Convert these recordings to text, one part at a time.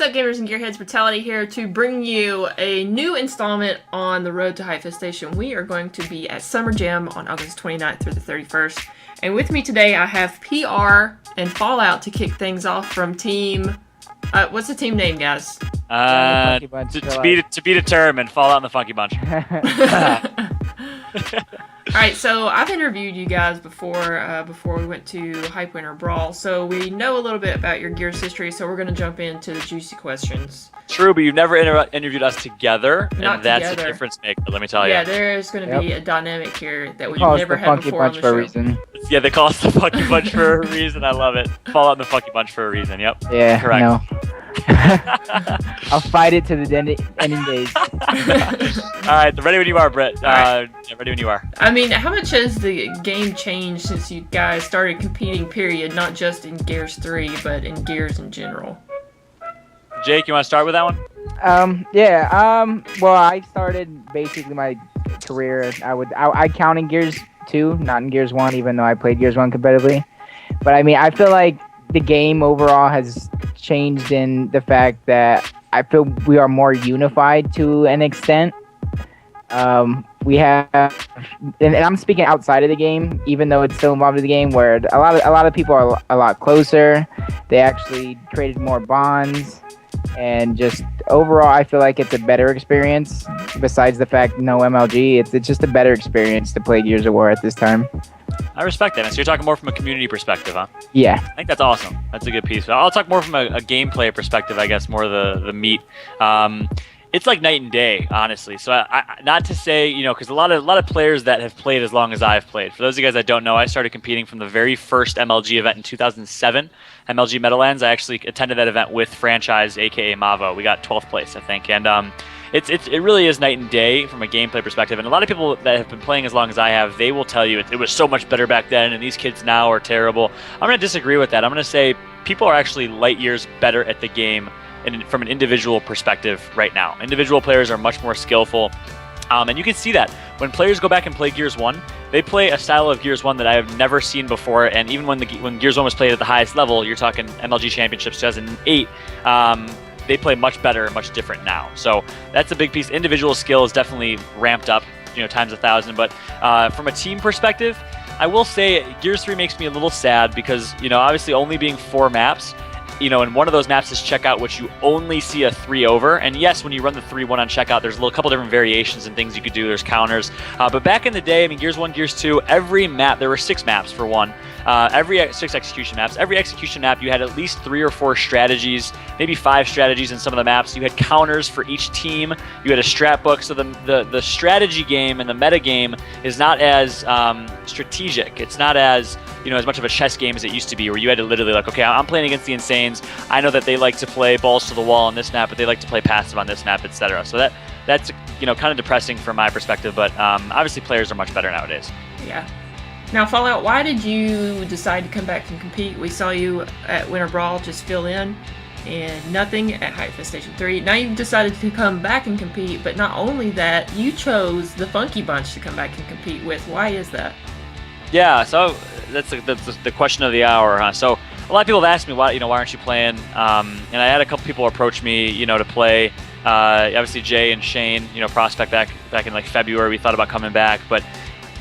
up, gamers and gearheads? Brittality here to bring you a new installment on the road to Hypefestation. We are going to be at Summer Jam on August 29th through the 31st. And with me today, I have PR and Falloutt to kick things off from team... what's the team name, guys? To be determined. Fallout and the Funky Bunch. Alright, so I've interviewed you guys before we went to Hype Winter Brawl, so we know a little bit about your Gears history, so we're going to jump into the juicy questions. True, but you've never interviewed us together, Not that's together. a difference maker, let me tell you. Yeah, there's going to be a dynamic here that we've Call us never the had Funky before on Bunch the for a show. reason. Yeah, they call us the Funky Bunch for a reason, I love it. Fallout and the Funky Bunch for a reason, yep. Yeah, correct. no. I'll fight it to the ending days. Alright, ready when you are, Brett. Yeah, ready when you are. I mean, how much has the game changed since you guys started competing, period, not just in Gears 3, but in Gears in general? Jake, you want to start with that one? Well, I started basically my career, I count in Gears 2, not in Gears 1, even though I played Gears 1 competitively. But I mean, I feel like the game overall has changed in the fact that I feel we are more unified to an extent. We have, and I'm speaking outside of the game, even though it's still involved in the game, where a lot of people are a lot closer. They actually created more bonds, and just overall, I feel like it's a better experience. Besides the fact no MLG, it's just a better experience to play Gears of War at this time. I respect that. So you're talking more from a community perspective, huh? Yeah. I think that's awesome. That's a good piece. I'll talk more from a gameplay perspective, I guess, more the meat. It's like night and day, honestly. So I not to say, because a lot of players that have played as long as I've played. For those of you guys that don't know, I started competing from the very first MLG event in 2007, MLG Meadowlands. I actually attended that event with Franchise, aka Mavo. We got 12th place, I think, and it really is night and day from a gameplay perspective. And a lot of people that have been playing as long as I have, they will tell you it was so much better back then, and these kids now are terrible. I'm going to disagree with that. I'm going to say people are actually light years better at the game from an individual perspective right now. Individual players are much more skillful. And you can see that when players go back and play Gears 1, they play a style of Gears 1 that I have never seen before. And even when Gears 1 was played at the highest level, you're talking MLG Championships 2008, they play much better and much different now. So that's a big piece. Individual skill is definitely ramped up, times 1,000. But from a team perspective, I will say Gears 3 makes me a little sad because, obviously only being 4 maps, and one of those maps is checkout, which you only see a 3 over. And yes, when you run the 3-1 on checkout, there's a couple different variations and things you could do. There's counters. But back in the day, Gears 1, Gears 2, every map, there were 6 maps for one. Every 6 execution maps. Every execution map, you had at least 3 or 4 strategies, maybe 5 strategies in some of the maps. You had counters for each team. You had a strat book. So the strategy game and the meta game is not as strategic. It's not as as much of a chess game as it used to be, where you had to literally okay, I'm playing against the Insanes. I know that they like to play balls to the wall on this map, but they like to play passive on this map, etc. So that's kind of depressing from my perspective. But obviously, players are much better nowadays. Yeah. Now, Fallout, why did you decide to come back and compete? We saw you at Winter Brawl just fill in, and nothing at Hypefestation 3. Now you've decided to come back and compete, but not only that, you chose the Funky Bunch to come back and compete with. Why is that? Yeah, so that's the question of the hour, huh? So a lot of people have asked me why aren't you playing? And I had a couple people approach me, to play. Obviously Jay and Shane, prospect back in February. We thought about coming back, but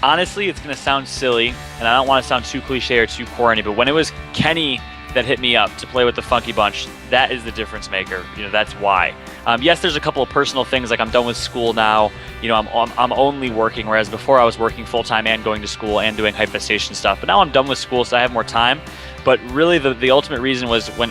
honestly, it's gonna sound silly, and I don't want to sound too cliche or too corny, but when it was Kenny that hit me up to play with the Funky Bunch, that is the difference maker. That's why. Yes, there's a couple of personal things, like I'm done with school now. I'm only working, whereas before I was working full-time and going to school and doing Hypefestation stuff. But now I'm done with school, so I have more time. But really, the ultimate reason was when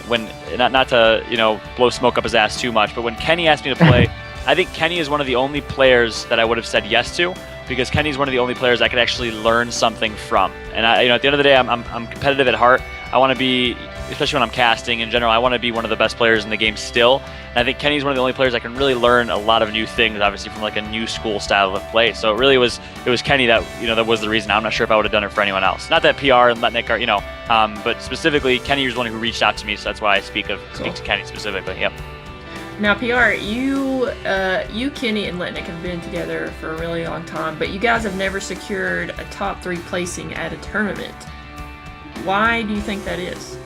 not to blow smoke up his ass too much, but when Kenny asked me to play, I think Kenny is one of the only players that I would have said yes to, because Kenny's one of the only players I could actually learn something from. And at the end of the day, I'm competitive at heart. I want to be, especially when I'm casting in general, I want to be one of the best players in the game still. And I think Kenny's one of the only players I can really learn a lot of new things, obviously from a new school style of play. So it really was Kenny that that was the reason. I'm not sure if I would have done it for anyone else. Not that PR and Letnick are but specifically Kenny was the one who reached out to me, so that's why I speak to Kenny specifically. Yep. Now, PR, you, Kenny, and Letnick have been together for a really long time, but you guys have never secured a top 3 placing at a tournament. Why do you think that is?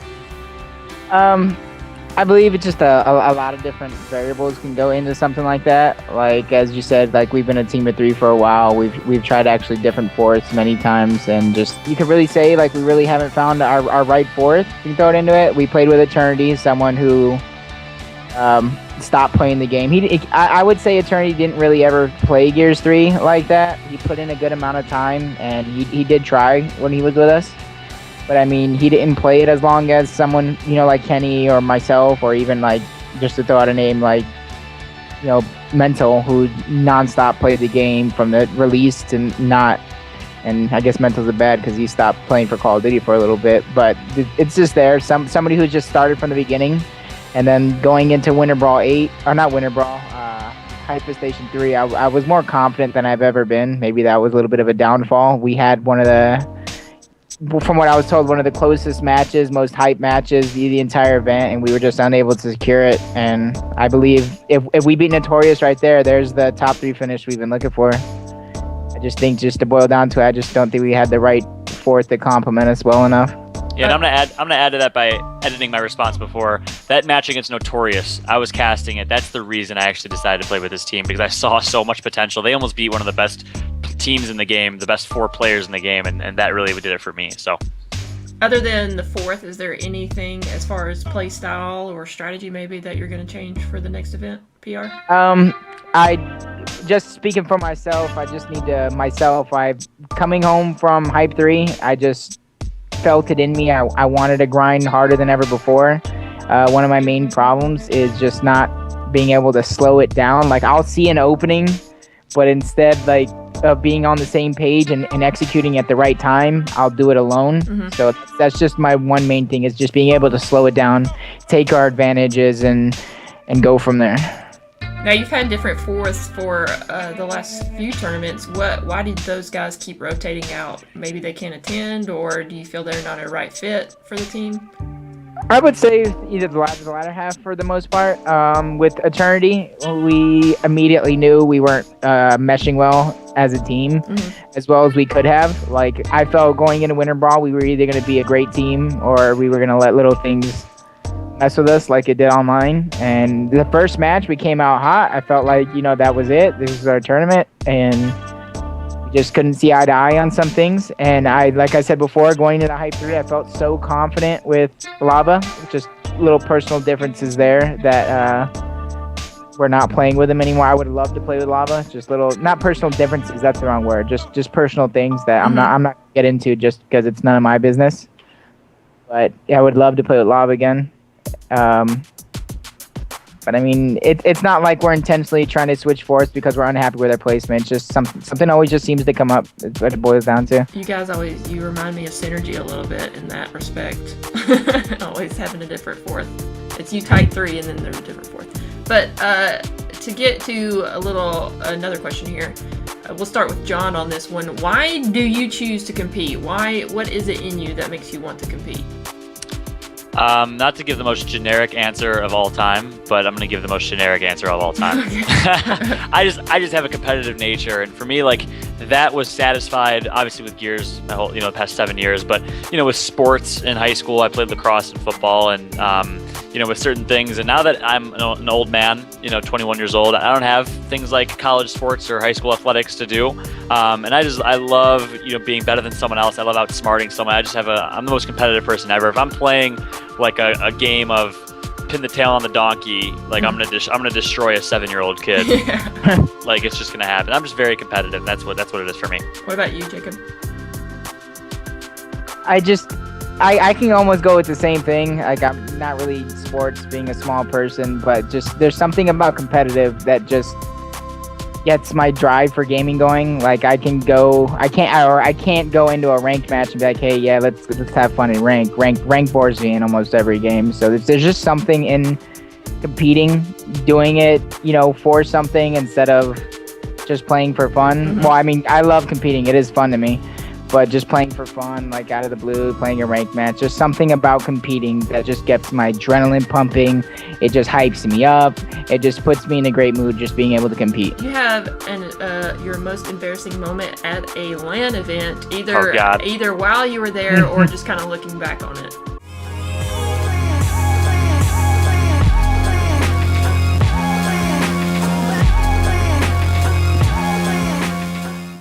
I I believe it's just a lot of different variables can go into something like that. Like as you said, like we've been a team of 3 for a while. We've tried actually different fourths many times, and just you could really say like we really haven't found our right fourth. You can throw it into it. We played with Eternity, someone who stopped playing the game. I would say Eternity didn't really ever play Gears 3 like that. He put in a good amount of time, and he did try when he was with us. But I mean, he didn't play it as long as someone, like Kenny or myself, or even like, just to throw out a name like, Mental, who nonstop played the game from the release to not. And I guess Mental's a bad because he stopped playing for Call of Duty for a little bit. But it's just there. Somebody who just started from the beginning, and then going into Winter Brawl 8, or not Winter Brawl, Hypefestation 3, I was more confident than I've ever been. Maybe that was a little bit of a downfall. We had from what I was told, one of the closest matches, most hype matches the entire event, and we were just unable to secure it. And I believe if we beat Notorious right there, there's the top 3 finish we've been looking for. I just think, just to boil down to it, I just don't think we had the right fourth to complement us well enough. Yeah, and I'm gonna add to that by editing my response before. That match against Notorious, I was casting it. That's the reason I actually decided to play with this team, because I saw so much potential. They almost beat one of the best teams in the game, the best 4 players in the game, and that really did it for me. So, other than the fourth, is there anything as far as play style or strategy maybe that you're going to change for the next event, PR? I just speaking for myself, I just need to I'm coming home from Hype 3. I just felt it in me. I wanted to grind harder than ever before. One of my main problems is just not being able to slow it down. Like, I'll see an opening, but instead of being on the same page and executing at the right time, I'll do it alone. Mm-hmm. So that's just my one main thing, is just being able to slow it down, take our advantages, and go from there. Now, you've had different fourths for the last few tournaments. Why did those guys keep rotating out? Maybe they can't attend, or do you feel they're not a right fit for the team? I would say either the latter half for the most part. With Eternity, we immediately knew we weren't meshing well as a team, as well as we could have. Like, I felt going into Winter Brawl, we were either going to be a great team, or we were going to let little things mess with us like it did online. And the first match, we came out hot. I felt like, that was it. This is our tournament, and just couldn't see eye to eye on some things. And like I said before, going into Hype 3, I felt so confident with Lava. Just little personal differences there that we're not playing with him anymore. I would love to play with Lava. Just little, not personal differences, that's the wrong word. Just personal things that I'm not gonna get into just because it's none of my business. But yeah, I would love to play with Lava again. But I mean, it's not like we're intentionally trying to switch fourths because we're unhappy with our placement. It's just something always just seems to come up. That's what it boils down to. You guys you remind me of Synergy a little bit in that respect. Always having a different fourth. It's you type 3 and then there's a different fourth. But to get to another question here, we'll start with John on this one. Why do you choose to compete? What is it in you that makes you want to compete? Not to give the most generic answer of all time, but I'm going to give the most generic answer of all time. I just have a competitive nature, and for me, like, that was satisfied obviously with Gears the past 7 years, but with sports in high school, I played lacrosse and football, and with certain things. And now that I'm an old man, 21 years old, I don't have things like college sports or high school athletics to do. And I love, being better than someone else. I love outsmarting someone. I'm the most competitive person ever. If I'm playing like a game of pin the tail on the donkey, like I'm gonna destroy a 7-year-old kid. Yeah. Like, it's just gonna happen. I'm just very competitive. That's what it is for me. What about you, Jacob? I can almost go with the same thing. Like, I'm not really sports, being a small person, but just there's something about competitive that just gets my drive for gaming going. Like, I can't go into a ranked match and be like, hey, yeah, let's have fun in rank. Rank bores me in almost every game. So there's just something in competing, doing it, for something instead of just playing for fun. Mm-hmm. Well, I mean, I love competing. It is fun to me. But just playing for fun, like out of the blue, playing a ranked match, there's something about competing that just gets my adrenaline pumping. It just hypes me up. It just puts me in a great mood just being able to compete. You have your most embarrassing moment at a LAN event, either while you were there or just kind of looking back on it.